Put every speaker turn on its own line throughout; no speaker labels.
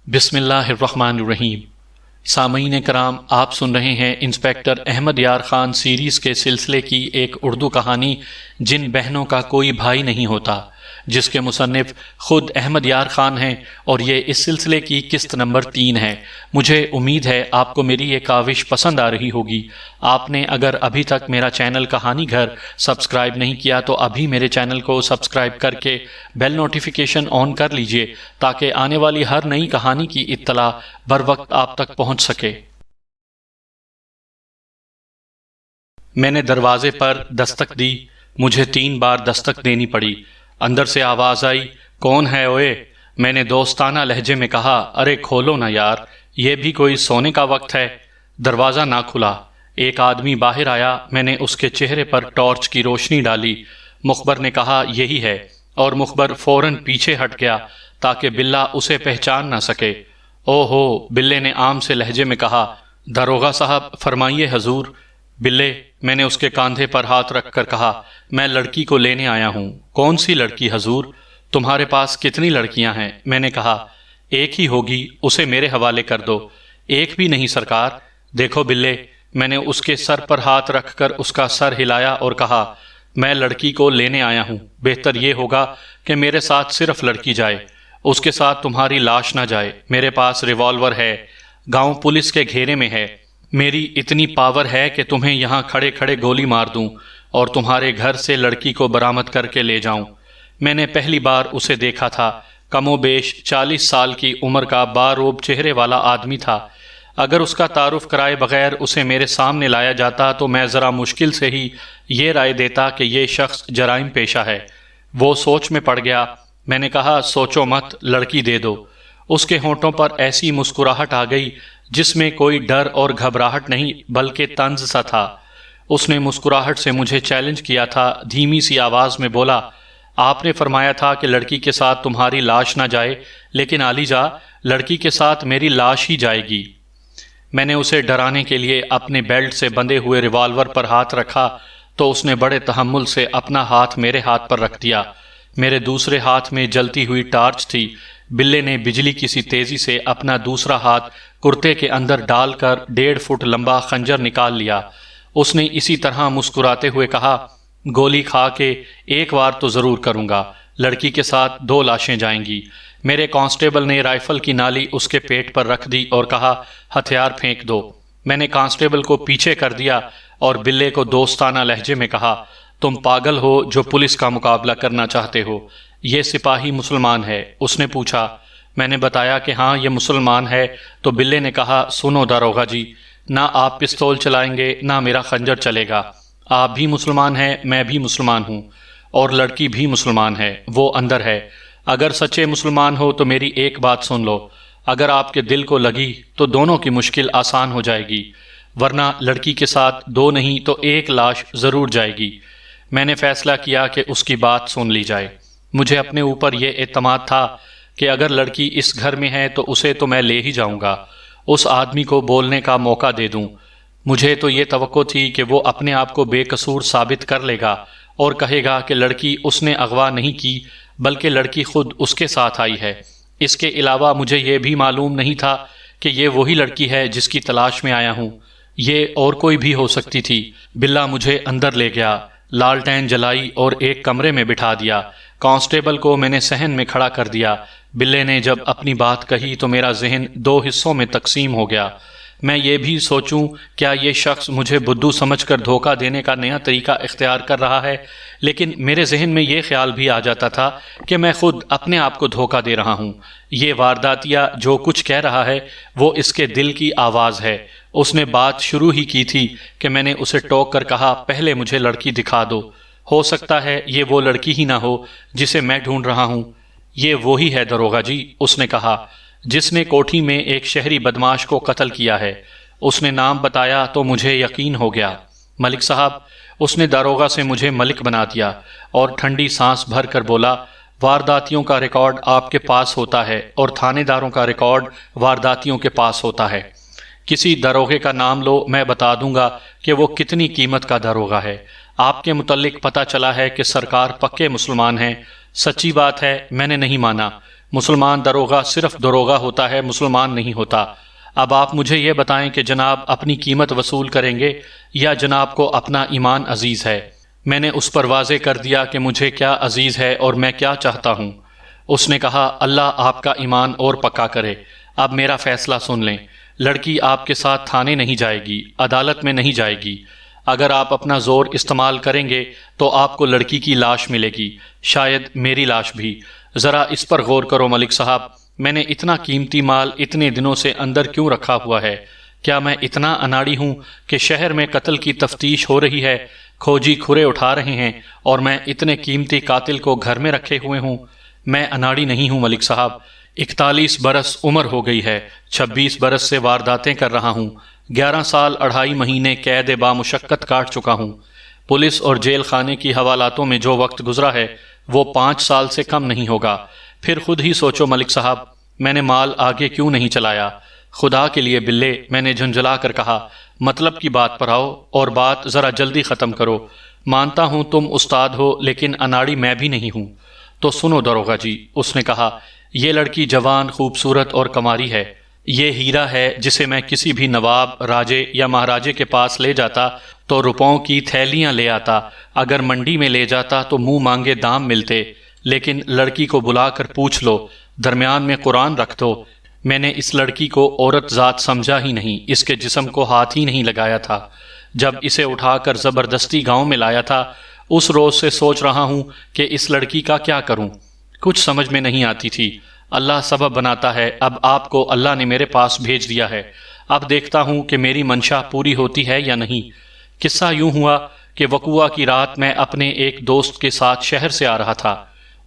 بسم اللہ الرحمن الرحیم۔ سامعین کرام، آپ سن رہے ہیں انسپیکٹر احمد یار خان سیریز کے سلسلے کی ایک اردو کہانی جن بہنوں کا کوئی بھائی نہیں ہوتا، جس کے مصنف خود احمد یار خان ہیں، اور یہ اس سلسلے کی قسط نمبر 3 ہے۔ مجھے امید ہے آپ کو میری یہ کاوش پسند آ رہی ہوگی۔ آپ نے اگر ابھی تک میرا چینل کہانی گھر سبسکرائب نہیں کیا تو ابھی میرے چینل کو سبسکرائب کر کے بیل نوٹیفیکیشن آن کر لیجئے تاکہ آنے والی ہر نئی کہانی کی اطلاع بر وقت آپ تک پہنچ سکے۔ میں نے دروازے پر دستک دی۔ مجھے 3 بار دستک دینی پڑی۔ اندر سے آواز آئی، کون ہے اوئے؟ میں نے دوستانہ لہجے میں کہا، ارے کھولو نا یار، یہ بھی کوئی سونے کا وقت ہے۔ دروازہ نہ کھلا۔ ایک آدمی باہر آیا۔ میں نے اس کے چہرے پر ٹارچ کی روشنی ڈالی۔ مخبر نے کہا، یہی ہے، اور مخبر فوراً پیچھے ہٹ گیا تاکہ بلّا اسے پہچان نہ سکے۔ او ہو، بلے نے عام سے لہجے میں کہا۔ داروغہ صاحب فرمائیے حضور۔ بلے، میں نے اس کے کاندھے پر ہاتھ رکھ کر کہا، میں لڑکی کو لینے آیا ہوں۔ کون سی لڑکی حضور؟ تمہارے پاس کتنی لڑکیاں ہیں؟ میں نے کہا، ایک ہی ہوگی، اسے میرے حوالے کر دو۔ ایک بھی نہیں سرکار۔ دیکھو بلے، میں نے اس کے سر پر ہاتھ رکھ کر اس کا سر ہلایا اور کہا، میں لڑکی کو لینے آیا ہوں۔ بہتر یہ ہوگا کہ میرے ساتھ صرف لڑکی جائے، اس کے ساتھ تمہاری لاش نہ جائے۔ میرے پاس ریوالور ہے، گاؤں پولیس کے گھیرے میں ہے۔ میری اتنی پاور ہے کہ تمہیں یہاں کھڑے کھڑے گولی مار دوں اور تمہارے گھر سے لڑکی کو برآمد کر کے لے جاؤں۔ میں نے پہلی بار اسے دیکھا تھا۔ کم و بیش 40 سال کی عمر کا باروب چہرے والا آدمی تھا۔ اگر اس کا تعارف کرائے بغیر اسے میرے سامنے لایا جاتا تو میں ذرا مشکل سے ہی یہ رائے دیتا کہ یہ شخص جرائم پیشہ ہے۔ وہ سوچ میں پڑ گیا۔ میں نے کہا، سوچو مت، لڑکی دے دو۔ اس کے ہونٹوں پر ایسی مسکراہٹ آ گئی جس میں کوئی ڈر اور گھبراہٹ نہیں بلکہ طنز سا تھا۔ اس نے مسکراہٹ سے مجھے چیلنج کیا تھا۔ دھیمی سی آواز میں بولا، آپ نے فرمایا تھا کہ لڑکی کے ساتھ تمہاری لاش نہ جائے، لیکن عالی جا، لڑکی کے ساتھ میری لاش ہی جائے گی۔ میں نے اسے ڈرانے کے لیے اپنے بیلٹ سے بندھے ہوئے ریوالور پر ہاتھ رکھا تو اس نے بڑے تحمل سے اپنا ہاتھ میرے ہاتھ پر رکھ دیا۔ میرے دوسرے ہاتھ میں جلتی ہوئی ٹارچ تھی۔ بلے نے بجلی کی سی تیزی سے اپنا دوسرا ہاتھ کرتے کے اندر ڈال کر 1.5 فٹ لمبا خنجر نکال لیا۔ اس نے اسی طرح مسکراتے ہوئے کہا، گولی کھا کے ایک وار تو ضرور کروں گا۔ لڑکی کے ساتھ 2 لاشیں جائیں گی۔ میرے کانسٹیبل نے رائفل کی نالی اس کے پیٹ پر رکھ دی اور کہا، ہتھیار پھینک دو۔ میں نے کانسٹیبل کو پیچھے کر دیا اور بلے کو دوستانہ لہجے میں کہا، تم پاگل ہو جو پولیس کا مقابلہ کرنا چاہتے ہو؟ یہ سپاہی مسلمان ہے۔ اس نے پوچھا۔ میں نے بتایا کہ ہاں یہ مسلمان ہے تو بلے نے کہا، سنو داروغہ جی، نہ آپ پستول چلائیں گے نہ میرا خنجر چلے گا۔ آپ بھی مسلمان ہیں، میں بھی مسلمان ہوں، اور لڑکی بھی مسلمان ہے، وہ اندر ہے۔ اگر سچے مسلمان ہو تو میری ایک بات سن لو، اگر آپ کے دل کو لگی تو دونوں کی مشکل آسان ہو جائے گی، ورنہ لڑکی کے ساتھ 2 نہیں تو 1 لاش ضرور جائے گی۔ میں نے فیصلہ کیا کہ اس کی بات سن لی جائے۔ مجھے اپنے اوپر یہ اعتماد تھا کہ اگر لڑکی اس گھر میں ہے تو اسے تو میں لے ہی جاؤں گا، اس آدمی کو بولنے کا موقع دے دوں۔ مجھے تو یہ توقع تھی کہ وہ اپنے آپ کو بے قصور ثابت کر لے گا اور کہے گا کہ لڑکی اس نے اغوا نہیں کی بلکہ لڑکی خود اس کے ساتھ آئی ہے۔ اس کے علاوہ مجھے یہ بھی معلوم نہیں تھا کہ یہ وہی لڑکی ہے جس کی تلاش میں آیا ہوں، یہ اور کوئی بھی ہو سکتی تھی۔ بلّا مجھے اندر لے گیا، لالٹین جلائی اور ایک کمرے میں بٹھا دیا۔ کانسٹیبل کو میں نے صحن میں کھڑا کر دیا۔ بلے نے جب اپنی بات کہی تو میرا ذہن 2 حصوں میں تقسیم ہو گیا۔ میں یہ بھی سوچوں کیا یہ شخص مجھے بدھو سمجھ کر دھوکہ دینے کا نیا طریقہ اختیار کر رہا ہے، لیکن میرے ذہن میں یہ خیال بھی آ جاتا تھا کہ میں خود اپنے آپ کو دھوکہ دے رہا ہوں۔ یہ وارداتیہ جو کچھ کہہ رہا ہے وہ اس کے دل کی آواز ہے۔ اس نے بات شروع ہی کی تھی کہ میں نے اسے ٹوک کر کہا، پہلے مجھے لڑکی دکھا دو۔ ہو سکتا ہے یہ وہ لڑکی ہی نہ ہو جسے میں ڈھونڈ رہا ہوں۔ یہ وہی ہے داروغہ جی، اس نے کہا، جس نے کوٹھی میں ایک شہری بدماش کو قتل کیا ہے۔ اس نے نام بتایا تو مجھے یقین ہو گیا۔ ملک صاحب، اس نے داروغہ سے مجھے ملک بنا دیا اور ٹھنڈی سانس بھر کر بولا، وارداتیوں کا ریکارڈ آپ کے پاس ہوتا ہے اور تھانے داروں کا ریکارڈ وارداتیوں کے پاس ہوتا ہے۔ کسی داروغے کا نام لو، میں بتا دوں گا کہ وہ کتنی قیمت کا داروغہ ہے۔ آپ کے متعلق پتہ چلا ہے کہ سرکار پکے مسلمان ہیں۔ سچی بات ہے، میں نے نہیں مانا۔ مسلمان دروغہ صرف دروغہ ہوتا ہے، مسلمان نہیں ہوتا۔ اب آپ مجھے یہ بتائیں کہ جناب اپنی قیمت وصول کریں گے یا جناب کو اپنا ایمان عزیز ہے؟ میں نے اس پر واضح کر دیا کہ مجھے کیا عزیز ہے اور میں کیا چاہتا ہوں۔ اس نے کہا اللہ آپ کا ایمان اور پکا کرے۔ اب میرا فیصلہ سن لیں، لڑکی آپ کے ساتھ تھانے نہیں جائے گی، عدالت میں نہیں جائے گی۔ اگر آپ اپنا زور استعمال کریں گے تو آپ کو لڑکی کی لاش ملے گی، شاید میری لاش بھی۔ ذرا اس پر غور کرو ملک صاحب، میں نے اتنا قیمتی مال اتنے دنوں سے اندر کیوں رکھا ہوا ہے؟ کیا میں اتنا اناڑی ہوں کہ شہر میں قتل کی تفتیش ہو رہی ہے، کھوجی کھرے اٹھا رہے ہیں اور میں اتنے قیمتی قاتل کو گھر میں رکھے ہوئے ہوں؟ میں اناڑی نہیں ہوں ملک صاحب، 41 برس عمر ہو گئی ہے، 26 برس سے وارداتیں کر رہا ہوں، 11 سال 2.5 مہینے قید بامشقت کاٹ چکا ہوں۔ پولیس اور جیل خانے کی حوالاتوں میں جو وقت گزرا ہے وہ 5 سال سے کم نہیں ہوگا۔ پھر خود ہی سوچو ملک صاحب، میں نے مال آگے کیوں نہیں چلایا؟ خدا کے لیے بلے، میں نے جھنجھلا کر کہا، مطلب کی بات پر آؤ اور بات ذرا جلدی ختم کرو۔ مانتا ہوں تم استاد ہو لیکن اناڑی میں بھی نہیں ہوں۔ تو سنو داروغہ جی، اس نے کہا، یہ لڑکی جوان، خوبصورت اور کماری ہے۔ یہ ہیرا ہے جسے میں کسی بھی نواب، راجے یا مہاراجے کے پاس لے جاتا تو روپوں کی تھیلیاں لے آتا، اگر منڈی میں لے جاتا تو منہ مانگے دام ملتے، لیکن لڑکی کو بلا کر پوچھ لو، درمیان میں قرآن رکھ دو۔ میں نے اس لڑکی کو عورت ذات سمجھا ہی نہیں، اس کے جسم کو ہاتھ ہی نہیں لگایا تھا۔ جب اسے اٹھا کر زبردستی گاؤں میں لایا تھا، اس روز سے سوچ رہا ہوں کہ اس لڑکی کا کیا کروں، کچھ سمجھ میں نہیں آتی تھی۔ اللہ سبب بناتا ہے، اب آپ کو اللہ نے میرے پاس بھیج دیا ہے، اب دیکھتا ہوں کہ میری منشا پوری ہوتی ہے یا نہیں۔ قصہ یوں ہوا کہ وقوعہ کی رات میں اپنے ایک دوست کے ساتھ شہر سے آ رہا تھا۔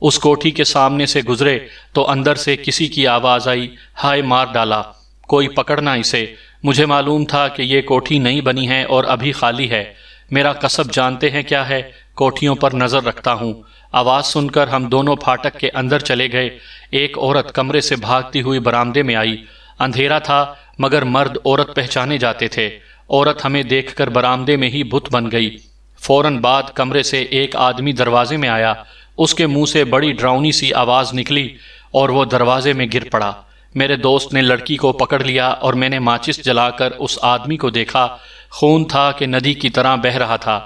اس کوٹھی کے سامنے سے گزرے تو اندر سے کسی کی آواز آئی، ہائے مار ڈالا، کوئی پکڑنا اسے۔ مجھے معلوم تھا کہ یہ کوٹھی نئی بنی ہے اور ابھی خالی ہے۔ میرا کسب جانتے ہیں کیا ہے، کوٹھیوں پر نظر رکھتا ہوں۔ آواز سن کر ہم دونوں پھاٹک کے اندر چلے گئے۔ ایک عورت کمرے سے بھاگتی ہوئی برآمدے میں آئی۔ اندھیرا تھا مگر مرد عورت پہچانے جاتے تھے۔ عورت ہمیں دیکھ کر برآمدے میں ہی بت بن گئی۔ فوراً بعد کمرے سے ایک آدمی دروازے میں آیا، اس کے منہ سے بڑی ڈراؤنی سی آواز نکلی اور وہ دروازے میں گر پڑا۔ میرے دوست نے لڑکی کو پکڑ لیا اور میں نے ماچس جلا کر اس آدمی کو دیکھا، خون تھا کہ ندی کی طرح بہہ رہا تھا۔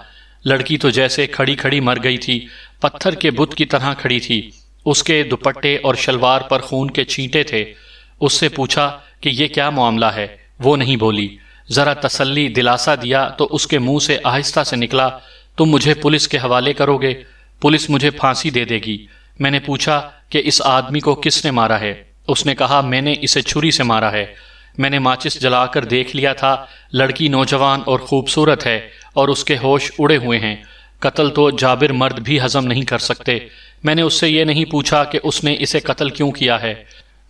لڑکی تو جیسے کھڑی کھڑی مر گئی تھی، پتھر کے بت کی طرح کھڑی تھی۔ اس کے دوپٹے اور شلوار پر خون کے چھینٹے تھے۔ اس سے پوچھا کہ یہ کیا معاملہ ہے، وہ نہیں بولی۔ ذرا تسلی دلاسا دیا تو اس کے منہ سے آہستہ سے نکلا، تم مجھے پولیس کے حوالے کرو گے، پولیس مجھے پھانسی دے دے گی۔ میں نے پوچھا کہ اس آدمی کو کس نے مارا ہے؟ اس نے کہا میں نے اسے چھری سے مارا ہے۔ میں نے ماچس جلا کر دیکھ لیا تھا، لڑکی نوجوان اور خوبصورت ہے اور اس کے ہوش اڑے ہوئے ہیں۔ قتل تو جابر مرد بھی ہضم نہیں کر سکتے۔ میں نے اس سے یہ نہیں پوچھا کہ اس نے اسے قتل کیوں کیا ہے،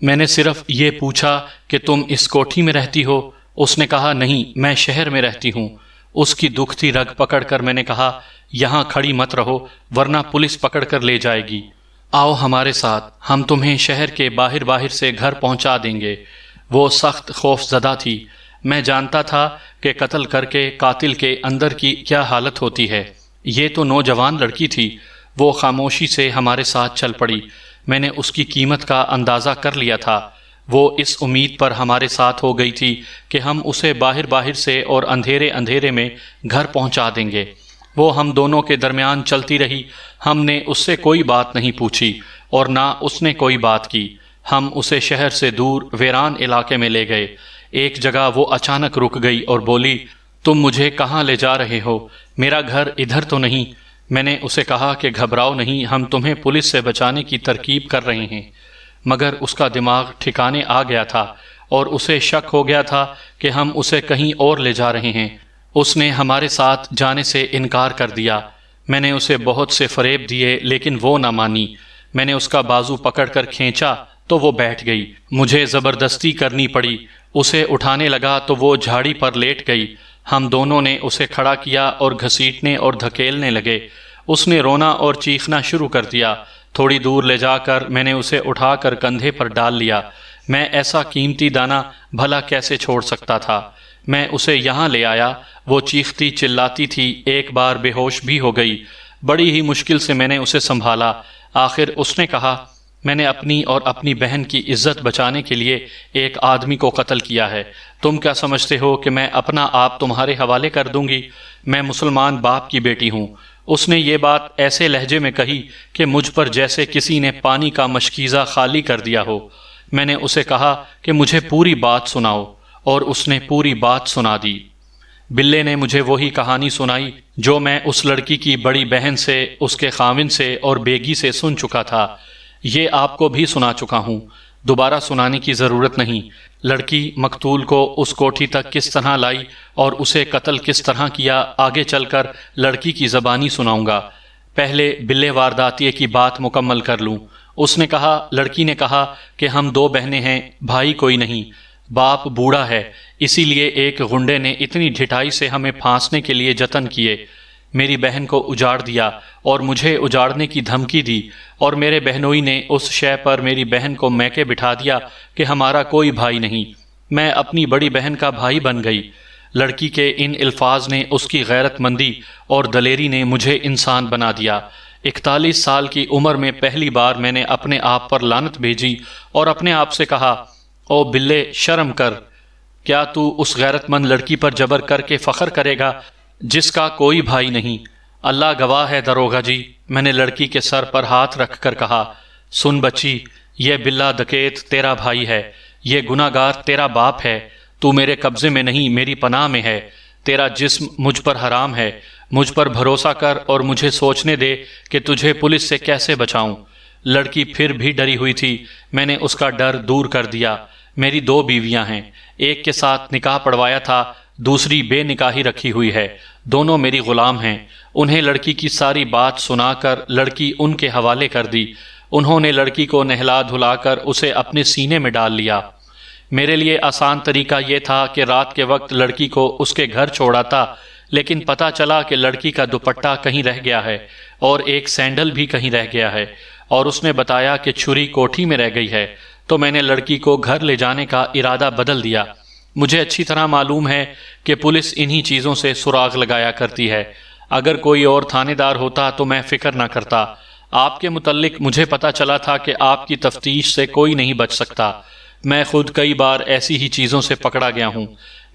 میں نے صرف یہ پوچھا کہ تم اس کوٹھی میں رہتی ہو؟ اس نے کہا نہیں، میں شہر میں رہتی ہوں۔ اس کی دکھتی رگ پکڑ کر میں نے کہا یہاں کھڑی مت رہو ورنہ پولیس پکڑ کر لے جائے گی، آؤ ہمارے ساتھ، ہم تمہیں شہر کے باہر سے گھر پہنچا دیں گے۔ وہ سخت خوف زدہ تھی۔ میں جانتا تھا کہ قتل کر کے قاتل کے اندر کی کیا حالت ہوتی ہے۔ یہ تو نوجوان لڑکی تھی۔ وہ خاموشی سے ہمارے ساتھ چل پڑی۔ میں نے اس کی قیمت کا اندازہ کر لیا تھا۔ وہ اس امید پر ہمارے ساتھ ہو گئی تھی کہ ہم اسے باہر سے اور اندھیرے میں گھر پہنچا دیں گے۔ وہ ہم دونوں کے درمیان چلتی رہی۔ ہم نے اس سے کوئی بات نہیں پوچھی اور نہ اس نے کوئی بات کی۔ ہم اسے شہر سے دور ویران علاقے میں لے گئے۔ ایک جگہ وہ اچانک رک گئی اور بولی تم مجھے کہاں لے جا رہے ہو؟ میرا گھر ادھر تو نہیں۔ میں نے اسے کہا کہ گھبراؤ نہیں، ہم تمہیں پولیس سے بچانے کی ترکیب کر رہے ہیں۔ مگر اس کا دماغ ٹھکانے آ گیا تھا اور اسے شک ہو گیا تھا کہ ہم اسے کہیں اور لے جا رہے ہیں۔ اس نے ہمارے ساتھ جانے سے انکار کر دیا۔ میں نے اسے بہت سے فریب دیے لیکن وہ نہ مانی۔ میں نے اس کا بازو پکڑ کر کھینچا تو وہ بیٹھ گئی۔ مجھے زبردستی کرنی پڑی۔ اسے اٹھانے لگا تو وہ جھاڑی پر لیٹ گئی۔ ہم دونوں نے اسے کھڑا کیا اور گھسیٹنے اور دھکیلنے لگے۔ اس نے رونا اور چیخنا شروع کر دیا۔ تھوڑی دور لے جا کر میں نے اسے اٹھا کر کندھے پر ڈال لیا۔ میں ایسا قیمتی دانہ بھلا کیسے چھوڑ سکتا تھا؟ میں اسے یہاں لے آیا۔ وہ چیختی چلاتی تھی، ایک بار بے ہوش بھی ہو گئی۔ بڑی ہی مشکل سے میں نے اسے سنبھالا۔ آخر اس نے کہا میں نے اپنی اور اپنی بہن کی عزت بچانے کے لیے ایک آدمی کو قتل کیا ہے۔ تم کیا سمجھتے ہو کہ میں اپنا آپ تمہارے حوالے کر دوں گی؟ میں مسلمان باپ کی بیٹی ہوں۔ اس نے یہ بات ایسے لہجے میں کہی کہ مجھ پر جیسے کسی نے پانی کا مشکیزہ خالی کر دیا ہو۔ میں نے اسے کہا کہ مجھے پوری بات سناؤ، اور اس نے پوری بات سنا دی۔ بلے نے مجھے وہی کہانی سنائی جو میں اس لڑکی کی بڑی بہن سے، اس کے خاوند سے اور بیگی سے سن چکا تھا۔ یہ آپ کو بھی سنا چکا ہوں، دوبارہ سنانے کی ضرورت نہیں۔ لڑکی مقتول کو اس کوٹھی تک کس طرح لائی اور اسے قتل کس طرح کیا، آگے چل کر لڑکی کی زبانی سناؤں گا۔ پہلے بلے وارداتیے کی بات مکمل کر لوں۔ اس نے کہا، لڑکی نے کہا کہ ہم دو بہنیں ہیں، بھائی کوئی نہیں، باپ بوڑھا ہے، اسی لیے ایک غنڈے نے اتنی ڈھٹائی سے ہمیں پھانسنے کے لیے جتن کیے، میری بہن کو اجاڑ دیا اور مجھے اجاڑنے کی دھمکی دی، اور میرے بہنوئی نے اس شے پر میری بہن کو میکے بٹھا دیا کہ ہمارا کوئی بھائی نہیں، میں اپنی بڑی بہن کا بھائی بن گئی۔ لڑکی کے ان الفاظ نے، اس کی غیرت مندی اور دلیری نے مجھے انسان بنا دیا۔ 41 سال کی عمر میں پہلی بار میں نے اپنے آپ پر لعنت بھیجی اور اپنے آپ سے کہا، او بلے، شرم کر، کیا تو اس غیرت مند لڑکی پر جبر کر کے فخر کرے گا جس کا کوئی بھائی نہیں؟ اللہ گواہ ہے داروغہ جی، میں نے لڑکی کے سر پر ہاتھ رکھ کر کہا، سن بچی، یہ بلا ڈکیت تیرا بھائی ہے، یہ گناہ گار تیرا باپ ہے، تو میرے قبضے میں نہیں، میری پناہ میں ہے، تیرا جسم مجھ پر حرام ہے، مجھ پر بھروسہ کر اور مجھے سوچنے دے کہ تجھے پولیس سے کیسے بچاؤں۔ لڑکی پھر بھی ڈری ہوئی تھی، میں نے اس کا ڈر دور کر دیا۔ میری 2 بیویاں ہیں، ایک کے ساتھ نکاح پڑھوایا تھا، دوسری بے نکاحی رکھی ہوئی ہے، دونوں میری غلام ہیں۔ انہیں لڑکی کی ساری بات سنا کر لڑکی ان کے حوالے کر دی۔ انہوں نے لڑکی کو نہلا دھلا کر اسے اپنے سینے میں ڈال لیا۔ میرے لیے آسان طریقہ یہ تھا کہ رات کے وقت لڑکی کو اس کے گھر چھوڑاتا، لیکن پتہ چلا کہ لڑکی کا دوپٹہ کہیں رہ گیا ہے اور ایک سینڈل بھی کہیں رہ گیا ہے، اور اس نے بتایا کہ چھری کوٹھی میں رہ گئی ہے، تو میں نے لڑکی کو گھر لے جانے کا ارادہ بدل دیا۔ مجھے اچھی طرح معلوم ہے کہ پولیس انہی چیزوں سے سراغ لگایا کرتی ہے۔ اگر کوئی اور تھانے دار ہوتا تو میں فکر نہ کرتا۔ آپ کے متعلق مجھے پتا چلا تھا کہ آپ کی تفتیش سے کوئی نہیں بچ سکتا۔ میں خود کئی بار ایسی ہی چیزوں سے پکڑا گیا ہوں۔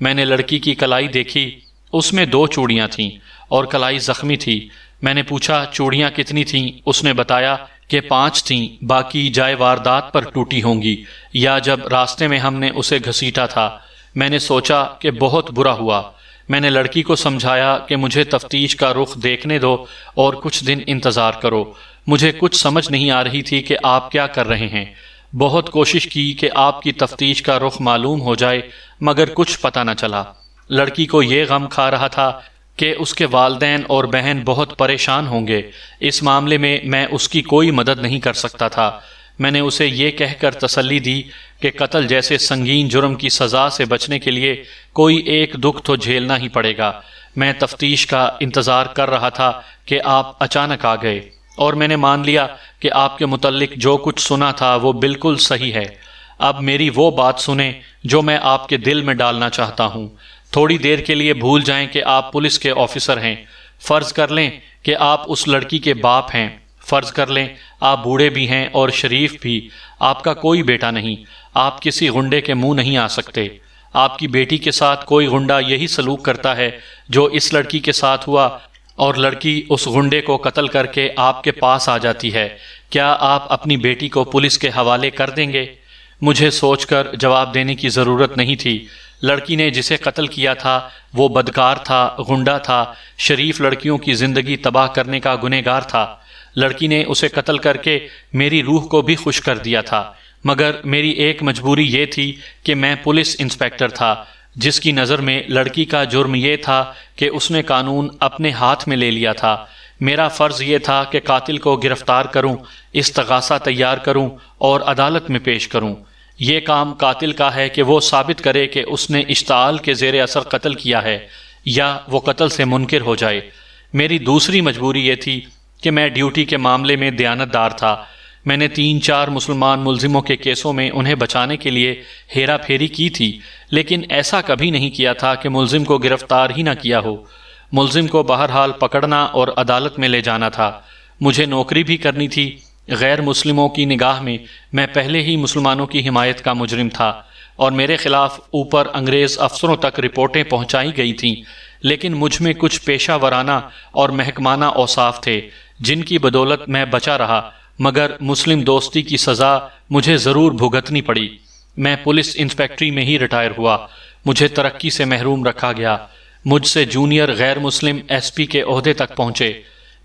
میں نے لڑکی کی کلائی دیکھی، اس میں 2 چوڑیاں تھیں اور کلائی زخمی تھی۔ میں نے پوچھا چوڑیاں کتنی تھیں؟ اس نے بتایا کہ 5 تھیں، باقی جائے واردات پر ٹوٹی ہوں گی یا جب راستے میں ہم نے اسے گھسیٹا تھا۔ میں نے سوچا کہ بہت برا ہوا۔ میں نے لڑکی کو سمجھایا کہ مجھے تفتیش کا رخ دیکھنے دو اور کچھ دن انتظار کرو۔ مجھے کچھ سمجھ نہیں آ رہی تھی کہ آپ کیا کر رہے ہیں۔ بہت کوشش کی کہ آپ کی تفتیش کا رخ معلوم ہو جائے، مگر کچھ پتہ نہ چلا۔ لڑکی کو یہ غم کھا رہا تھا کہ اس کے والدین اور بہن بہت پریشان ہوں گے۔ اس معاملے میں اس کی کوئی مدد نہیں کر سکتا تھا۔ میں نے اسے یہ کہہ کر تسلی دی کہ قتل جیسے سنگین جرم کی سزا سے بچنے کے لیے کوئی ایک دکھ تو جھیلنا ہی پڑے گا۔ میں تفتیش کا انتظار کر رہا تھا کہ آپ اچانک آ گئے، اور میں نے مان لیا کہ آپ کے متعلق جو کچھ سنا تھا وہ بالکل صحیح ہے۔ اب میری وہ بات سنیں جو میں آپ کے دل میں ڈالنا چاہتا ہوں۔ تھوڑی دیر کے لیے بھول جائیں کہ آپ پولیس کے آفیسر ہیں۔ فرض کر لیں کہ آپ اس لڑکی کے باپ ہیں۔ فرض کر لیں آپ بوڑھے بھی ہیں اور شریف بھی، آپ کا کوئی بیٹا نہیں، آپ کسی غنڈے کے منہ نہیں آ سکتے۔ آپ کی بیٹی کے ساتھ کوئی غنڈا یہی سلوک کرتا ہے جو اس لڑکی کے ساتھ ہوا، اور لڑکی اس غنڈے کو قتل کر کے آپ کے پاس آ جاتی ہے۔ کیا آپ اپنی بیٹی کو پولیس کے حوالے کر دیں گے؟ مجھے سوچ کر جواب دینے کی ضرورت نہیں تھی۔ لڑکی نے جسے قتل کیا تھا وہ بدکار تھا، غنڈا تھا، شریف لڑکیوں کی زندگی تباہ کرنے کا گنہگار تھا۔ لڑکی نے اسے قتل کر کے میری روح کو بھی خوش کر دیا تھا، مگر میری ایک مجبوری یہ تھی کہ میں پولیس انسپکٹر تھا، جس کی نظر میں لڑکی کا جرم یہ تھا کہ اس نے قانون اپنے ہاتھ میں لے لیا تھا۔ میرا فرض یہ تھا کہ قاتل کو گرفتار کروں، استغاثہ تیار کروں اور عدالت میں پیش کروں۔ یہ کام قاتل کا ہے کہ وہ ثابت کرے کہ اس نے اشتعال کے زیر اثر قتل کیا ہے، یا وہ قتل سے منکر ہو جائے۔ میری دوسری مجبوری یہ تھی کہ میں ڈیوٹی کے معاملے میں دیانت دار تھا۔ میں نے 3-4 مسلمان ملزموں کے کیسوں میں انہیں بچانے کے لیے ہیرا پھیری کی تھی، لیکن ایسا کبھی نہیں کیا تھا کہ ملزم کو گرفتار ہی نہ کیا ہو۔ ملزم کو بہرحال پکڑنا اور عدالت میں لے جانا تھا۔ مجھے نوکری بھی کرنی تھی، غیر مسلموں کی نگاہ میں میں پہلے ہی مسلمانوں کی حمایت کا مجرم تھا اور میرے خلاف اوپر انگریز افسروں تک رپورٹیں پہنچائی گئی تھیں، لیکن مجھ میں کچھ پیشہ ورانہ اور محکمانہ اوصاف تھے جن کی بدولت میں بچا رہا، مگر مسلم دوستی کی سزا مجھے ضرور بھگتنی پڑی۔ میں پولیس انسپیکٹری میں ہی ریٹائر ہوا، مجھے ترقی سے محروم رکھا گیا، مجھ سے جونیئر غیر مسلم ایس پی کے عہدے تک پہنچے۔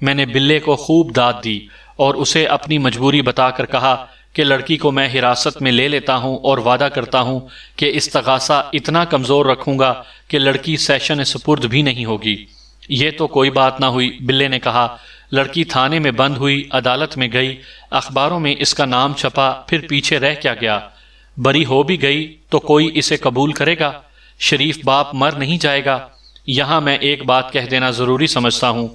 میں نے بلے کو خوب داد دی اور اسے اپنی مجبوری بتا کر کہا کہ لڑکی کو میں حراست میں لے لیتا ہوں اور وعدہ کرتا ہوں کہ استغاثہ اتنا کمزور رکھوں گا کہ لڑکی سیشن سپرد بھی نہیں ہوگی۔ یہ تو کوئی بات نہ ہوئی، بلے نے کہا۔ لڑکی تھانے میں بند ہوئی، عدالت میں گئی، اخباروں میں اس کا نام چھپا، پھر پیچھے رہ کیا گیا؟ بری ہو بھی گئی تو کوئی اسے قبول کرے گا؟ شریف باپ مر نہیں جائے گا؟ یہاں میں ایک بات کہہ دینا ضروری سمجھتا ہوں۔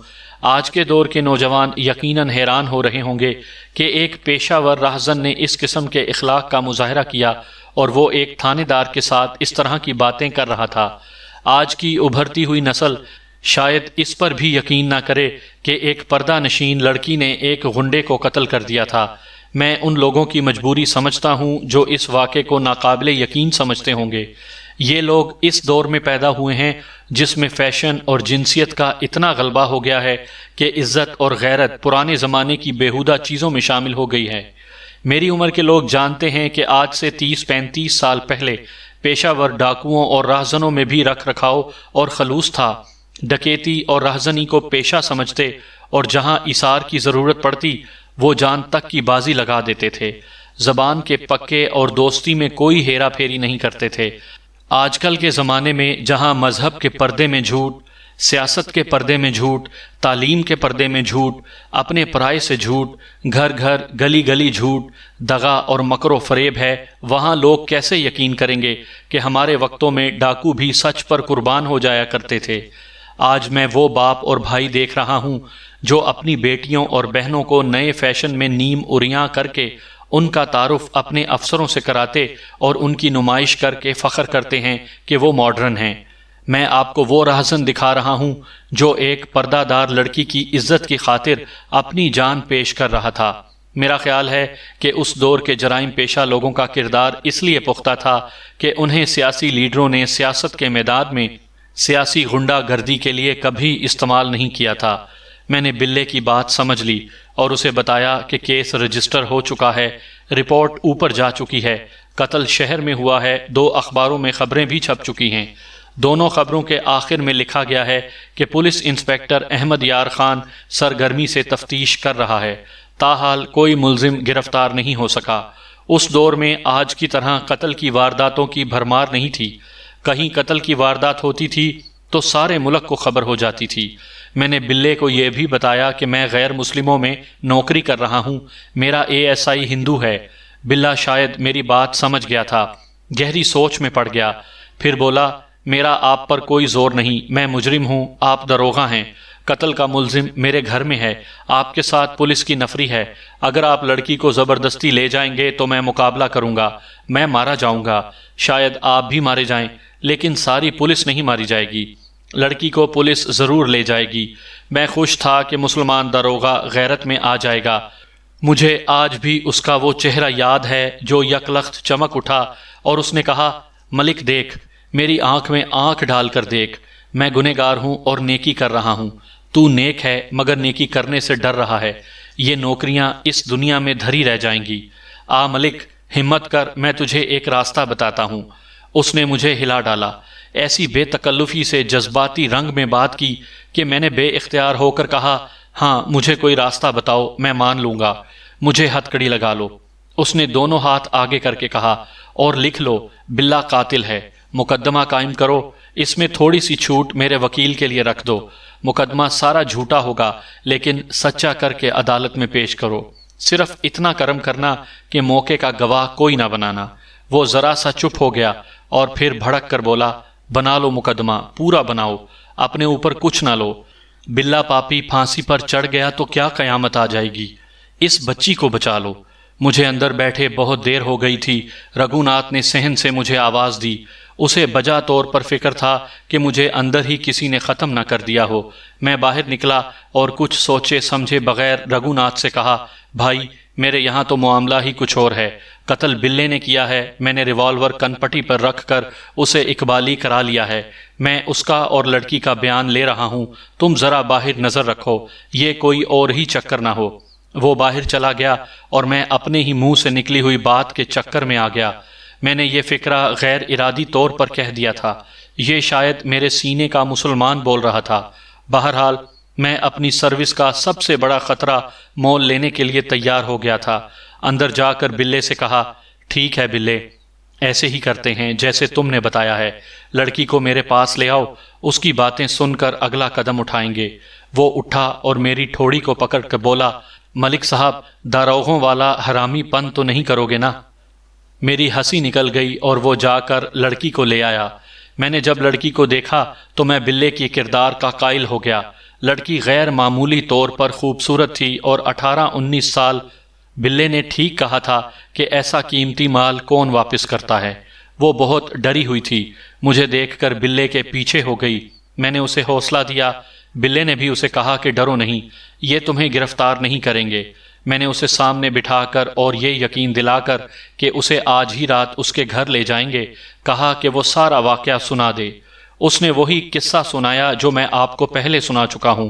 آج کے دور کے نوجوان یقیناً حیران ہو رہے ہوں گے کہ ایک پیشہ ور راہزن نے اس قسم کے اخلاق کا مظاہرہ کیا اور وہ ایک تھانے دار کے ساتھ اس طرح کی باتیں کر رہا تھا۔ آج کی ابھرتی ہوئی نسل شاید اس پر بھی یقین نہ کرے کہ ایک پردہ نشین لڑکی نے ایک غنڈے کو قتل کر دیا تھا۔ میں ان لوگوں کی مجبوری سمجھتا ہوں جو اس واقعے کو ناقابل یقین سمجھتے ہوں گے۔ یہ لوگ اس دور میں پیدا ہوئے ہیں جس میں فیشن اور جنسیت کا اتنا غلبہ ہو گیا ہے کہ عزت اور غیرت پرانے زمانے کی بیہودہ چیزوں میں شامل ہو گئی ہے۔ میری عمر کے لوگ جانتے ہیں کہ آج سے 30-35 سال پہلے پیشہ ور ڈاکوؤں اور راہزنوں میں بھی رکھ رکھاؤ اور خلوص تھا۔ ڈکیتی اور راہزنی کو پیشہ سمجھتے اور جہاں ایثار کی ضرورت پڑتی وہ جان تک کی بازی لگا دیتے تھے۔ زبان کے پکے اور دوستی میں کوئی ہیرا پھیری نہیں کرتے تھے۔ آج کل کے زمانے میں جہاں مذہب کے پردے میں جھوٹ، سیاست کے پردے میں جھوٹ، تعلیم کے پردے میں جھوٹ، اپنے پرائے سے جھوٹ، گھر گھر گلی گلی جھوٹ، دغا اور مکر و فریب ہے، وہاں لوگ کیسے یقین کریں گے کہ ہمارے وقتوں میں ڈاکو بھی سچ پر قربان ہو جایا کرتے تھے؟ آج میں وہ باپ اور بھائی دیکھ رہا ہوں جو اپنی بیٹیوں اور بہنوں کو نئے فیشن میں نیم اریاں کر کے ان کا تعارف اپنے افسروں سے کراتے اور ان کی نمائش کر کے فخر کرتے ہیں کہ وہ ماڈرن ہیں۔ میں آپ کو وہ راہزن دکھا رہا ہوں جو ایک پردہ دار لڑکی کی عزت کی خاطر اپنی جان پیش کر رہا تھا۔ میرا خیال ہے کہ اس دور کے جرائم پیشہ لوگوں کا کردار اس لیے پختہ تھا کہ انہیں سیاسی لیڈروں نے سیاست کے میدان میں سیاسی غنڈہ گردی کے لیے کبھی استعمال نہیں کیا تھا۔ میں نے بلے کی بات سمجھ لی اور اسے بتایا کہ کیس رجسٹر ہو چکا ہے، رپورٹ اوپر جا چکی ہے، قتل شہر میں ہوا ہے، 2 اخباروں میں خبریں بھی چھپ چکی ہیں۔ دونوں خبروں کے آخر میں لکھا گیا ہے کہ پولیس انسپیکٹر احمد یار خان سرگرمی سے تفتیش کر رہا ہے، تاحال کوئی ملزم گرفتار نہیں ہو سکا۔ اس دور میں آج کی طرح قتل کی وارداتوں کی بھرمار نہیں تھی۔ کہیں قتل کی واردات ہوتی تھی تو سارے ملک کو خبر ہو جاتی تھی۔ میں نے بلے کو یہ بھی بتایا کہ میں غیر مسلموں میں نوکری کر رہا ہوں، میرا ASI ہندو ہے۔ بلا شاید میری بات سمجھ گیا تھا، گہری سوچ میں پڑ گیا، پھر بولا میرا آپ پر کوئی زور نہیں، میں مجرم ہوں، آپ داروغہ ہیں، قتل کا ملزم میرے گھر میں ہے، آپ کے ساتھ پولیس کی نفری ہے، اگر آپ لڑکی کو زبردستی لے جائیں گے تو میں مقابلہ کروں گا، میں مارا جاؤں گا، شاید آپ بھی مارے جائیں، لیکن ساری پولیس نہیں ماری جائے گی، لڑکی کو پولیس ضرور لے جائے گی۔ میں خوش تھا کہ مسلمان داروغہ غیرت میں آ جائے گا۔ مجھے آج بھی اس کا وہ چہرہ یاد ہے جو یکلخت چمک اٹھا اور اس نے کہا، ملک دیکھ، میری آنکھ میں آنکھ ڈال کر دیکھ، میں گنہگار ہوں اور نیکی کر رہا ہوں، تو نیک ہے مگر نیکی کرنے سے ڈر رہا ہے، یہ نوکریاں اس دنیا میں دھری رہ جائیں گی، آ ملک ہمت کر، میں تجھے ایک راستہ بتاتا ہوں۔ اس نے مجھے ہلا ڈالا، ایسی بے تکلفی سے جذباتی رنگ میں بات کی کہ میں نے بے اختیار ہو کر کہا، ہاں مجھے کوئی راستہ بتاؤ، میں مان لوں گا، مجھے ہتکڑی لگا لو۔ اس نے دونوں ہاتھ آگے کر کے کہا، اور لکھ لو، بلا قاتل ہے، مقدمہ قائم کرو، اس میں تھوڑی سی چھوٹ میرے وکیل کے لیے رکھ دو، مقدمہ سارا جھوٹا ہوگا لیکن سچا کر کے عدالت میں پیش کرو، صرف اتنا کرم کرنا کہ موقع کا گواہ کوئی نہ بنانا۔ وہ ذرا سا چپ ہو گیا اور پھر بھڑک کر بولا، بنا لو مقدمہ، پورا بناؤ، اپنے اوپر کچھ نہ لو، بلا پاپی پھانسی پر چڑھ گیا تو کیا قیامت آ جائے گی، اس بچی کو بچا لو۔ مجھے اندر بیٹھے بہت دیر ہو گئی تھی، رگھوناتھ نے صحن سے مجھے آواز دی، اسے بجا طور پر فکر تھا کہ مجھے اندر ہی کسی نے ختم نہ کر دیا ہو۔ میں باہر نکلا اور کچھ سوچے سمجھے بغیر رگھوناتھ سے کہا، بھائی میرے یہاں تو معاملہ ہی کچھ اور ہے۔ قتل بلے نے کیا ہے۔ میں نے ریوالور کنپٹی پر رکھ کر اسے اقبالی کرا لیا ہے۔ میں اس کا اور لڑکی کا بیان لے رہا ہوں، تم ذرا باہر نظر رکھو، یہ کوئی اور ہی چکر نہ ہو۔ وہ باہر چلا گیا اور میں اپنے ہی منہ سے نکلی ہوئی بات کے چکر میں آ گیا۔ میں نے یہ فکرہ غیر ارادی طور پر کہہ دیا تھا، یہ شاید میرے سینے کا مسلمان بول رہا تھا۔ بہرحال میں اپنی سروس کا سب سے بڑا خطرہ مول لینے کے لیے تیار ہو گیا تھا۔ اندر جا کر بلے سے کہا، ٹھیک ہے بلے، ایسے ہی کرتے ہیں جیسے تم نے بتایا ہے۔ لڑکی کو میرے پاس لے آؤ، اس کی باتیں سن کر اگلا قدم اٹھائیں گے۔ وہ اٹھا اور میری ٹھوڑی کو پکڑ کر بولا، ملک صاحب، داروغوں والا حرامی پن تو نہیں کرو گے نا؟ میری ہنسی نکل گئی اور وہ جا کر لڑکی کو لے آیا۔ میں نے جب لڑکی کو دیکھا تو میں بلے کی کردار کا قائل ہو گیا۔ لڑکی غیر معمولی طور پر خوبصورت تھی اور 18-19 سال۔ بلے نے ٹھیک کہا تھا کہ ایسا قیمتی مال کون واپس کرتا ہے۔ وہ بہت ڈری ہوئی تھی، مجھے دیکھ کر بلے کے پیچھے ہو گئی۔ میں نے اسے حوصلہ دیا۔ بلے نے بھی اسے کہا کہ ڈرو نہیں، یہ تمہیں گرفتار نہیں کریں گے۔ میں نے اسے سامنے بٹھا کر اور یہ یقین دلا کر کہ اسے آج ہی رات اس کے گھر لے جائیں گے، کہا کہ وہ سارا واقعہ سنا دے۔ اس نے وہی قصہ سنایا جو میں آپ کو پہلے سنا چکا ہوں۔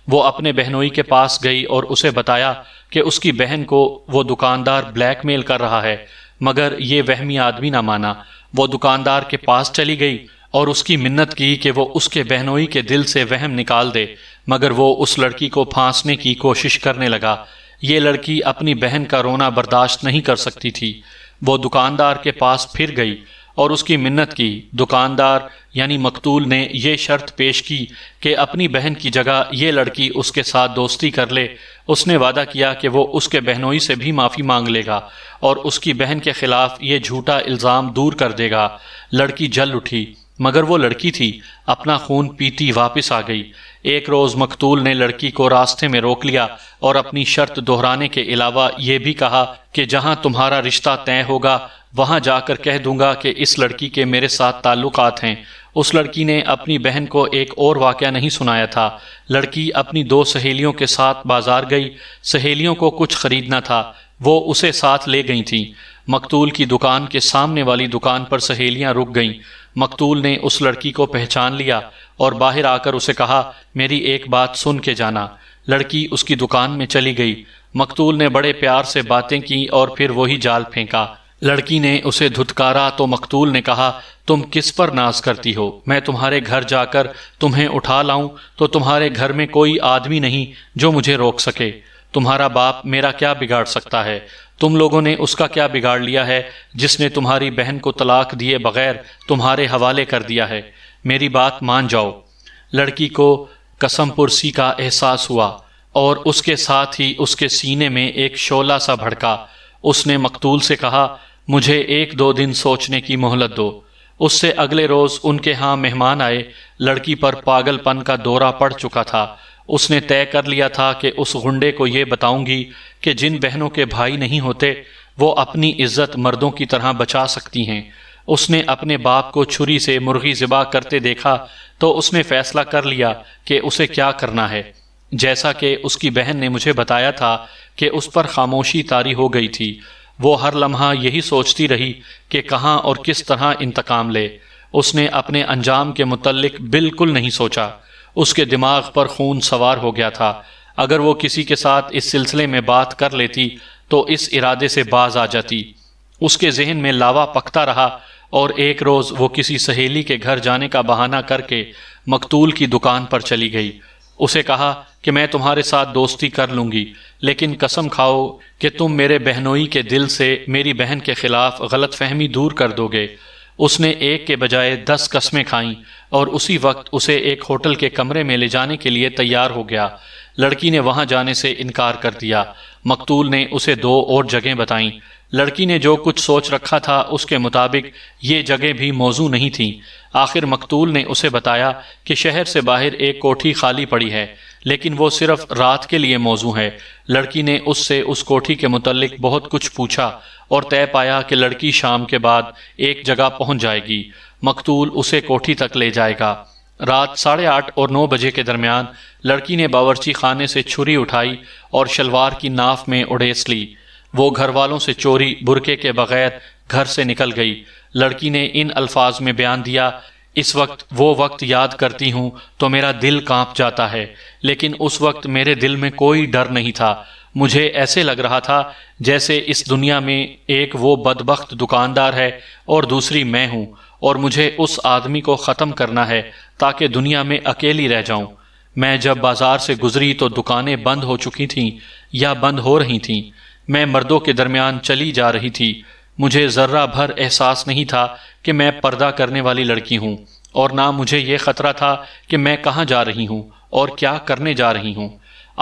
وہ اپنے بہنوئی کے پاس گئی اور اسے بتایا کہ اس کی بہن کو وہ دکاندار بلیک میل کر رہا ہے، مگر یہ وہمی آدمی نہ مانا۔ وہ دکاندار کے پاس چلی گئی اور اس کی منت کی کہ وہ اس کے بہنوئی کے دل سے وہم نکال دے، مگر وہ اس لڑکی کو پھانسنے کی کوشش کرنے لگا۔ یہ لڑکی اپنی بہن کا رونا برداشت نہیں کر سکتی تھی۔ وہ دکاندار کے پاس پھر گئی اور اس کی منت کی۔ دکاندار یعنی مقتول نے یہ شرط پیش کی کہ اپنی بہن کی جگہ یہ لڑکی اس کے ساتھ دوستی کر لے۔ اس نے وعدہ کیا کہ وہ اس کے بہنوئی سے بھی معافی مانگ لے گا اور اس کی بہن کے خلاف یہ جھوٹا الزام دور کر دے گا۔ لڑکی جل اٹھی، مگر وہ لڑکی تھی، اپنا خون پیتی واپس آ گئی۔ ایک روز مقتول نے لڑکی کو راستے میں روک لیا اور اپنی شرط دہرانے کے علاوہ یہ بھی کہا کہ جہاں تمہارا رشتہ طے ہوگا وہاں جا کر کہہ دوں گا کہ اس لڑکی کے میرے ساتھ تعلقات ہیں۔ اس لڑکی نے اپنی بہن کو ایک اور واقعہ نہیں سنایا تھا۔ لڑکی اپنی 2 سہیلیوں کے ساتھ بازار گئی۔ سہیلیوں کو کچھ خریدنا تھا، وہ اسے ساتھ لے گئی تھیں۔ مقتول کی دکان کے سامنے والی دکان پر سہیلیاں رک گئیں۔ مقتول نے اس لڑکی کو پہچان لیا اور باہر آ کر اسے کہا، میری ایک بات سن کے جانا۔ لڑکی اس کی دکان میں چلی گئی۔ مقتول نے بڑے پیار سے باتیں کی اور پھر وہی جال پھینکا۔ لڑکی نے اسے دھتکارا تو مقتول نے کہا، تم کس پر ناز کرتی ہو؟ میں تمہارے گھر جا کر تمہیں اٹھا لاؤں تو تمہارے گھر میں کوئی آدمی نہیں جو مجھے روک سکے۔ تمہارا باپ میرا کیا بگاڑ سکتا ہے؟ تم لوگوں نے اس کا کیا بگاڑ لیا ہے جس نے تمہاری بہن کو طلاق دیے بغیر تمہارے حوالے کر دیا ہے؟ میری بات مان جاؤ۔ لڑکی کو قسم پرسی کا احساس ہوا اور اس کے ساتھ ہی اس کے سینے میں ایک شعلہ سا بھڑکا۔ اس نے مقتول سے کہا، مجھے 1-2 دن سوچنے کی مہلت دو۔ اس سے اگلے روز ان کے ہاں مہمان آئے۔ لڑکی پر پاگل پن کا دورہ پڑ چکا تھا۔ اس نے طے کر لیا تھا کہ اس غنڈے کو یہ بتاؤں گی کہ جن بہنوں کے بھائی نہیں ہوتے وہ اپنی عزت مردوں کی طرح بچا سکتی ہیں۔ اس نے اپنے باپ کو چھری سے مرغی ذبح کرتے دیکھا تو اس نے فیصلہ کر لیا کہ اسے کیا کرنا ہے۔ جیسا کہ اس کی بہن نے مجھے بتایا تھا کہ اس پر خاموشی طاری ہو گئی تھی، وہ ہر لمحہ یہی سوچتی رہی کہ کہاں اور کس طرح انتقام لے۔ اس نے اپنے انجام کے متعلق بالکل نہیں سوچا۔ اس کے دماغ پر خون سوار ہو گیا تھا۔ اگر وہ کسی کے ساتھ اس سلسلے میں بات کر لیتی تو اس ارادے سے باز آ جاتی۔ اس کے ذہن میں لاوا پکتا رہا اور ایک روز وہ کسی سہیلی کے گھر جانے کا بہانہ کر کے مقتول کی دکان پر چلی گئی۔ اسے کہا کہ میں تمہارے ساتھ دوستی کر لوں گی، لیکن قسم کھاؤ کہ تم میرے بہنوئی کے دل سے میری بہن کے خلاف غلط فہمی دور کر دو گے۔ اس نے ایک کے بجائے 10 قسمیں کھائیں اور اسی وقت اسے ایک ہوٹل کے کمرے میں لے جانے کے لیے تیار ہو گیا۔ لڑکی نے وہاں جانے سے انکار کر دیا۔ مقتول نے اسے 2 اور جگہیں بتائیں۔ لڑکی نے جو کچھ سوچ رکھا تھا اس کے مطابق یہ جگہ بھی موزوں نہیں تھیں۔ آخر مقتول نے اسے بتایا کہ شہر سے باہر ایک کوٹھی خالی پڑی ہے، لیکن وہ صرف رات کے لیے موزوں ہے۔ لڑکی نے اس سے اس کوٹھی کے متعلق بہت کچھ پوچھا اور طے پایا کہ لڑکی شام کے بعد ایک جگہ پہنچ جائے گی۔ مقتول اسے کوٹھی تک لے جائے گا۔ رات 8:30 اور 9 بجے کے درمیان لڑکی نے باورچی خانے سے چھری اٹھائی اور شلوار کی ناف میں اڑیس لی۔ وہ گھر والوں سے چوری برقعے کے بغیر گھر سے نکل گئی۔ لڑکی نے ان الفاظ میں بیان دیا، اس وقت وہ وقت یاد کرتی ہوں تو میرا دل کانپ جاتا ہے، لیکن اس وقت میرے دل میں کوئی ڈر نہیں تھا۔ مجھے ایسے لگ رہا تھا جیسے اس دنیا میں ایک وہ بدبخت دکاندار ہے اور دوسری میں ہوں، اور مجھے اس آدمی کو ختم کرنا ہے تاکہ دنیا میں اکیلی رہ جاؤں۔ میں جب بازار سے گزری تو دکانیں بند ہو چکی تھیں یا بند ہو رہی تھیں۔ میں مردوں کے درمیان چلی جا رہی تھی۔ مجھے ذرہ بھر احساس نہیں تھا کہ میں پردہ کرنے والی لڑکی ہوں، اور نہ مجھے یہ خطرہ تھا کہ میں کہاں جا رہی ہوں اور کیا کرنے جا رہی ہوں۔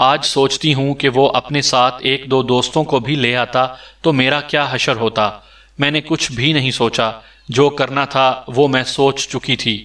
آج سوچتی ہوں کہ وہ اپنے ساتھ ایک دو دوستوں کو بھی لے آتا تو میرا کیا حشر ہوتا۔ میں نے کچھ بھی نہیں سوچا، جو کرنا تھا وہ میں سوچ چکی تھی۔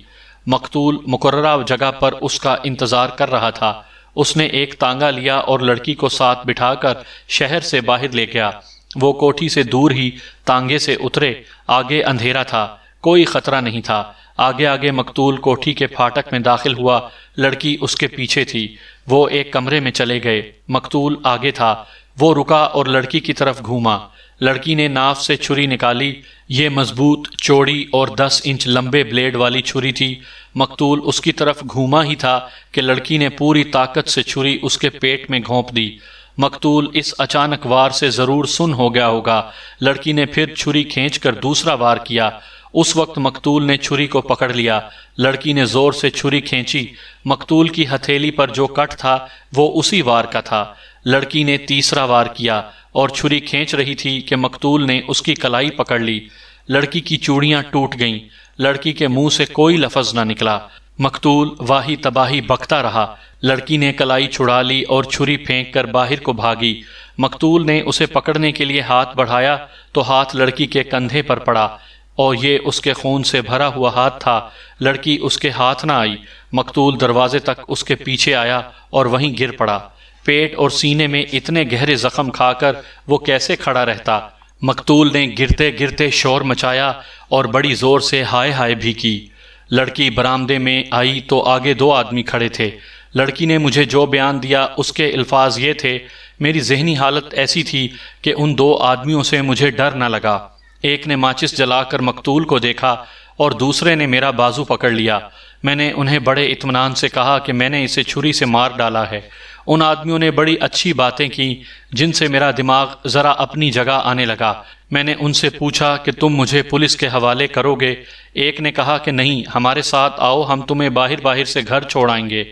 مقتول مقررہ جگہ پر اس کا انتظار کر رہا تھا۔ اس نے ایک تانگا لیا اور لڑکی کو ساتھ بٹھا کر شہر سے باہر لے گیا۔ وہ کوٹھی سے دور ہی تانگے سے اترے۔ آگے اندھیرا تھا، کوئی خطرہ نہیں تھا۔ آگے آگے مقتول کوٹھی کے پھاٹک میں داخل ہوا، لڑکی اس کے پیچھے تھی۔ وہ ایک کمرے میں چلے گئے، مقتول آگے تھا۔ وہ رکا اور لڑکی کی طرف گھوما۔ لڑکی نے ناف سے چھری نکالی۔ یہ مضبوط، چوڑی اور 10 انچ لمبے بلیڈ والی چھری تھی۔ مقتول اس کی طرف گھوما ہی تھا کہ لڑکی نے پوری طاقت سے چھری اس کے پیٹ میں گھونپ دی۔ مقتول اس اچانک وار سے ضرور سن ہو گیا ہوگا۔ لڑکی نے پھر چھری کھینچ کر دوسرا وار کیا۔ اس وقت مقتول نے چھری کو پکڑ لیا۔ لڑکی نے زور سے چھری کھینچی۔ مقتول کی ہتھیلی پر جو کٹ تھا وہ اسی وار کا تھا۔ لڑکی نے تیسرا وار کیا اور چھری کھینچ رہی تھی کہ مقتول نے اس کی کلائی پکڑ لی۔ لڑکی کی چوڑیاں ٹوٹ گئیں۔ لڑکی کے منہ سے کوئی لفظ نہ نکلا۔ مقتول واہی تباہی بکتا رہا۔ لڑکی نے کلائی چھڑا لی اور چھری پھینک کر باہر کو بھاگی۔ مقتول نے اسے پکڑنے کے لیے ہاتھ بڑھایا تو ہاتھ لڑکی کے کندھے پر پڑا، اور یہ اس کے خون سے بھرا ہوا ہاتھ تھا۔ لڑکی اس کے ہاتھ نہ آئی۔ مقتول دروازے تک اس کے پیچھے آیا اور وہیں گر پڑا۔ پیٹ اور سینے میں اتنے گہرے زخم کھا کر وہ کیسے کھڑا رہتا؟ مقتول نے گرتے گرتے شور مچایا اور بڑی زور سے ہائے ہائے بھی کی۔ لڑکی برآمدے میں آئی تو آگے 2 آدمی کھڑے تھے۔ لڑکی نے مجھے جو بیان دیا اس کے الفاظ یہ تھے، میری ذہنی حالت ایسی تھی کہ ان 2 آدمیوں سے مجھے ڈر نہ لگا۔ ایک نے ماچس جلا کر مقتول کو دیکھا اور دوسرے نے میرا بازو پکڑ لیا۔ میں نے انہیں بڑے اطمینان سے کہا کہ میں نے اسے چھری سے مار ڈالا ہے۔ ان آدمیوں نے بڑی اچھی باتیں کی جن سے میرا دماغ ذرا اپنی جگہ آنے لگا۔ میں نے ان سے پوچھا کہ تم مجھے پولیس کے حوالے کرو گے؟ ایک نے کہا کہ نہیں، ہمارے ساتھ آؤ، ہم تمہیں باہر سے گھر چھوڑائیں گے۔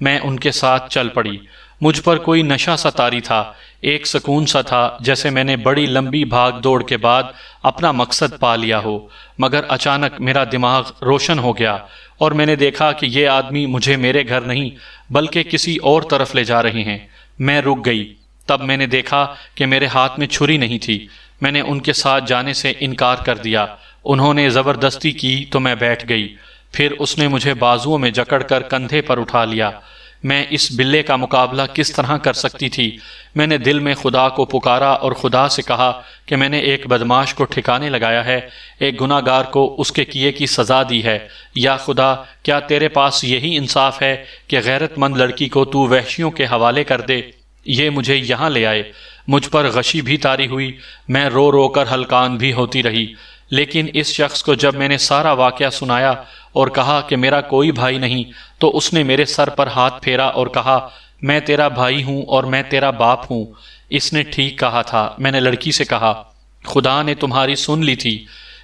میں ان کے ساتھ چل پڑی۔ مجھ پر کوئی نشہ سا طاری تھا، ایک سکون سا تھا جیسے میں نے بڑی لمبی بھاگ دوڑ کے بعد اپنا مقصد پا لیا ہو۔ مگر اچانک میرا دماغ روشن ہو گیا اور میں نے دیکھا کہ یہ آدمی مجھے میرے گھر نہیں بلکہ کسی اور طرف لے جا رہے ہیں۔ میں رک گئی۔ تب میں نے دیکھا کہ میرے ہاتھ میں چھری نہیں تھی۔ میں نے ان کے ساتھ جانے سے انکار کر دیا۔ انہوں نے زبردستی کی تو میں بیٹھ گئی۔ پھر اس نے مجھے بازوؤں میں جکڑ کر کندھے پر اٹھا لیا۔ میں اس بلے کا مقابلہ کس طرح کر سکتی تھی؟ میں نے دل میں خدا کو پکارا اور خدا سے کہا کہ میں نے ایک بدماش کو ٹھکانے لگایا ہے، ایک گناہ گار کو اس کے کیے کی سزا دی ہے۔ یا خدا، کیا تیرے پاس یہی انصاف ہے کہ غیرت مند لڑکی کو تو وحشیوں کے حوالے کر دے؟ یہ مجھے یہاں لے آئے۔ مجھ پر غشی بھی طاری ہوئی، میں رو رو کر ہلکان بھی ہوتی رہی۔ لیکن اس شخص کو جب میں نے سارا واقعہ سنایا اور کہا کہ میرا کوئی بھائی نہیں، تو اس نے میرے سر پر ہاتھ پھیرا اور کہا، میں تیرا بھائی ہوں اور میں تیرا باپ ہوں۔ اس نے ٹھیک کہا تھا۔ میں نے لڑکی سے کہا، خدا نے تمہاری سن لی تھی۔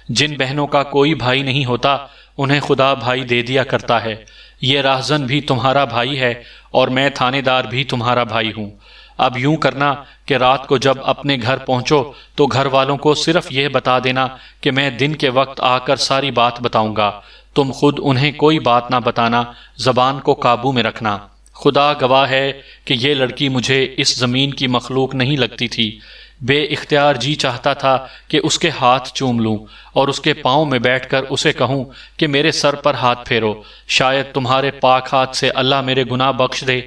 جن بہنوں کا کوئی بھائی نہیں ہوتا انہیں خدا بھائی دے دیا کرتا ہے۔ یہ راہزن بھی تمہارا بھائی ہے اور میں تھانے دار بھی تمہارا بھائی ہوں۔ اب یوں کرنا کہ رات کو جب اپنے گھر پہنچو تو گھر والوں کو صرف یہ بتا دینا کہ میں دن کے وقت آ کر ساری بات بتاؤں گا۔ تم خود انہیں کوئی بات نہ بتانا، زبان کو قابو میں رکھنا۔ خدا گواہ ہے کہ یہ لڑکی مجھے اس زمین کی مخلوق نہیں لگتی تھی۔ بے اختیار جی چاہتا تھا کہ اس کے ہاتھ چوم لوں اور اس کے پاؤں میں بیٹھ کر اسے کہوں کہ میرے سر پر ہاتھ پھیرو، شاید تمہارے پاک ہاتھ سے اللہ میرے گناہ بخش دے۔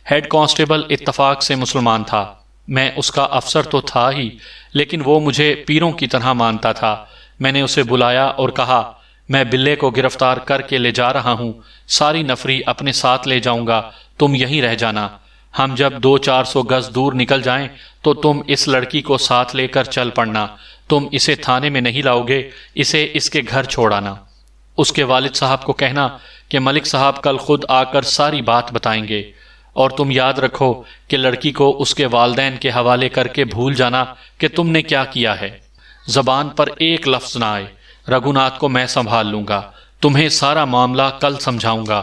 ہیڈ کانسٹیبل اتفاق سے مسلمان تھا۔ میں اس کا افسر تو تھا ہی، لیکن وہ مجھے پیروں کی طرح مانتا تھا۔ میں نے اسے بلایا اور کہا، میں بلے کو گرفتار کر کے لے جا رہا ہوں، ساری نفری اپنے ساتھ لے جاؤں گا، تم یہیں رہ جانا۔ ہم جب 200-400 گز دور نکل جائیں تو تم اس لڑکی کو ساتھ لے کر چل پڑنا، تم اسے تھانے میں نہیں لاؤ گے، اسے اس کے گھر چھوڑانا۔ اس کے والد صاحب کو کہنا کہ ملک صاحب کل خود آ کر ساری بات بتائیں گے، اور تم یاد رکھو کہ لڑکی کو اس کے والدین کے حوالے کر کے بھول جانا کہ تم نے کیا کیا ہے۔ زبان پر ایک لفظ نہ آئے، رگھوناتھ کو میں سنبھال لوں گا، تمہیں سارا معاملہ کل سمجھاؤں گا۔